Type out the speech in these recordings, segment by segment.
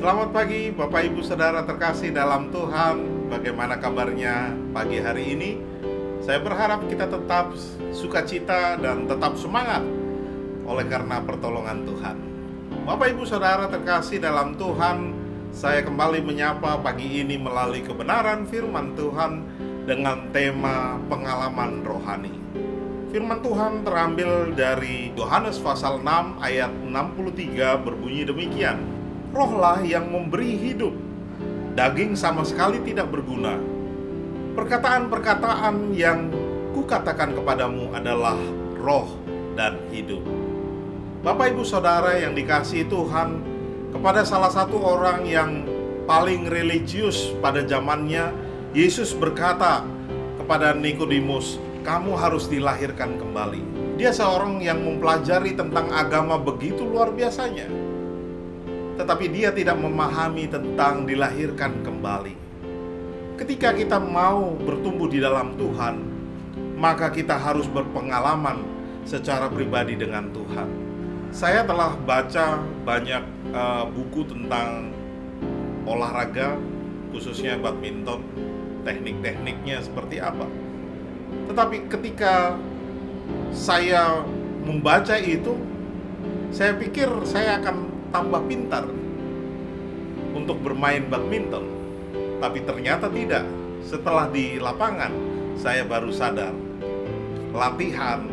Selamat pagi Bapak Ibu Saudara terkasih dalam Tuhan. Bagaimana kabarnya pagi hari ini? Saya berharap kita tetap sukacita dan tetap semangat oleh karena pertolongan Tuhan. Bapak Ibu Saudara terkasih dalam Tuhan, saya kembali menyapa pagi ini melalui kebenaran firman Tuhan dengan tema pengalaman rohani. Firman Tuhan terambil dari Yohanes pasal 6 ayat 63 berbunyi demikian. Rohlah yang memberi hidup, daging sama sekali tidak berguna. Perkataan-perkataan yang kukatakan kepadamu adalah roh dan hidup. Bapak Ibu Saudara yang dikasihi Tuhan, kepada salah satu orang yang paling religius pada zamannya, Yesus berkata kepada Nikodemus, kamu harus dilahirkan kembali. Dia seorang yang mempelajari tentang agama begitu luar biasanya, tetapi dia tidak memahami tentang dilahirkan kembali. Ketika kita mau bertumbuh di dalam Tuhan, maka kita harus berpengalaman secara pribadi dengan Tuhan. Saya telah baca banyak buku tentang olahraga, khususnya badminton, teknik-tekniknya seperti apa. Tetapi ketika saya membaca itu, saya pikir saya akan tambah pintar untuk bermain badminton. Tapi ternyata tidak. Setelah di lapangan, saya baru sadar latihan,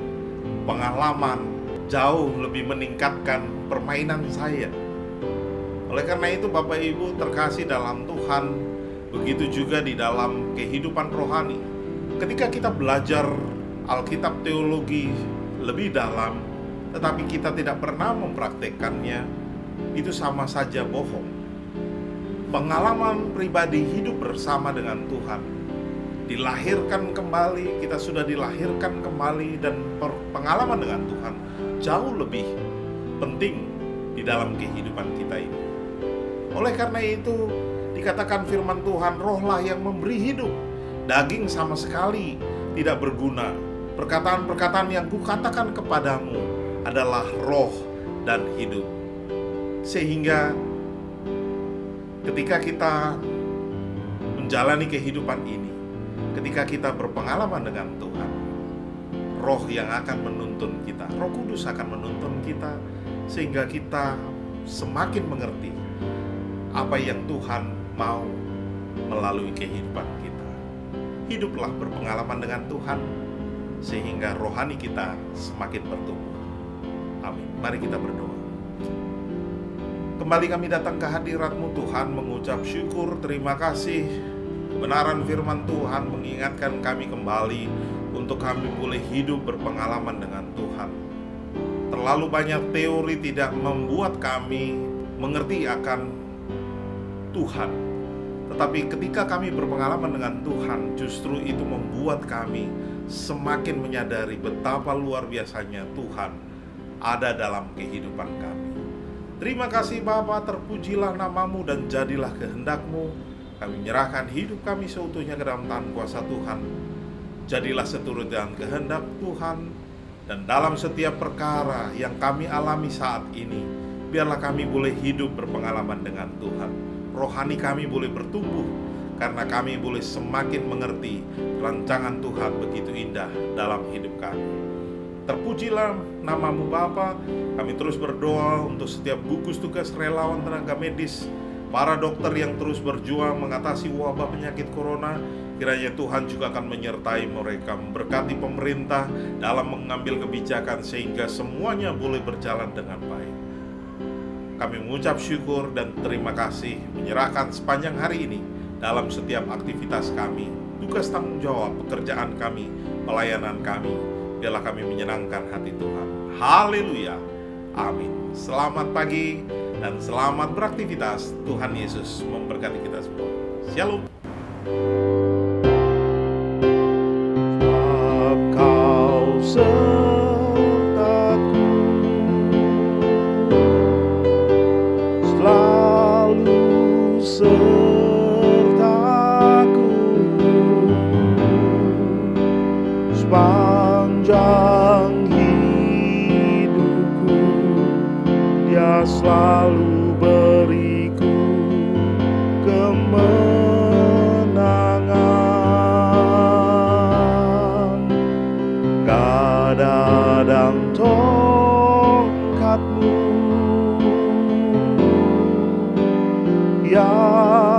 pengalaman jauh lebih meningkatkan permainan saya. Oleh karena itu Bapak Ibu terkasih dalam Tuhan, begitu juga di dalam kehidupan rohani. Ketika kita belajar Alkitab teologi lebih dalam, tetapi kita tidak pernah mempraktekkannya, itu sama saja bohong. Pengalaman pribadi hidup bersama dengan Tuhan, dilahirkan kembali, kita sudah dilahirkan kembali, dan pengalaman dengan Tuhan jauh lebih penting di dalam kehidupan kita ini. Oleh karena itu dikatakan firman Tuhan, rohlah yang memberi hidup, daging sama sekali tidak berguna. Perkataan-perkataan yang kukatakan kepadamu adalah roh dan hidup. Sehingga ketika kita menjalani kehidupan ini, ketika kita berpengalaman dengan Tuhan, roh yang akan menuntun kita, Roh Kudus akan menuntun kita, sehingga kita semakin mengerti apa yang Tuhan mau melalui kehidupan kita. Hiduplah berpengalaman dengan Tuhan, sehingga rohani kita semakin bertumbuh. Amin. Mari kita berdoa. Kembali kami datang ke hadirat-Mu Tuhan, mengucap syukur, terima kasih. Kebenaran firman Tuhan mengingatkan kami kembali untuk kami boleh hidup berpengalaman dengan Tuhan. Terlalu banyak teori tidak membuat kami mengerti akan Tuhan. Tetapi ketika kami berpengalaman dengan Tuhan, justru itu membuat kami semakin menyadari betapa luar biasanya Tuhan ada dalam kehidupan kami. Terima kasih Bapa, terpujilah nama-Mu dan jadilah kehendak-Mu. Kami menyerahkan hidup kami seutuhnya ke dalam tangan kuasa Tuhan. Jadilah seturut dengan kehendak Tuhan, dan dalam setiap perkara yang kami alami saat ini, biarlah kami boleh hidup berpengalaman dengan Tuhan. Rohani kami boleh bertumbuh, karena kami boleh semakin mengerti rancangan Tuhan begitu indah dalam hidup kami. Terpujilah nama-Mu Bapa. Kami terus berdoa untuk setiap gugus tugas relawan tenaga medis, para dokter yang terus berjuang mengatasi wabah penyakit corona. Kiranya Tuhan juga akan menyertai mereka, memberkati pemerintah dalam mengambil kebijakan sehingga semuanya boleh berjalan dengan baik. Kami mengucap syukur dan terima kasih, menyerahkan sepanjang hari ini dalam setiap aktivitas kami, tugas tanggung jawab, pekerjaan kami, pelayanan kami. Biarlah kami menyenangkan hati Tuhan. Haleluya. Amin. Selamat pagi dan selamat beraktivitas. Tuhan Yesus memberkati kita semua. Shalom. Kau sertaku, selalu sertaku, sepanjang hidupku. Dia selalu beriku gada dan tongkatmu yang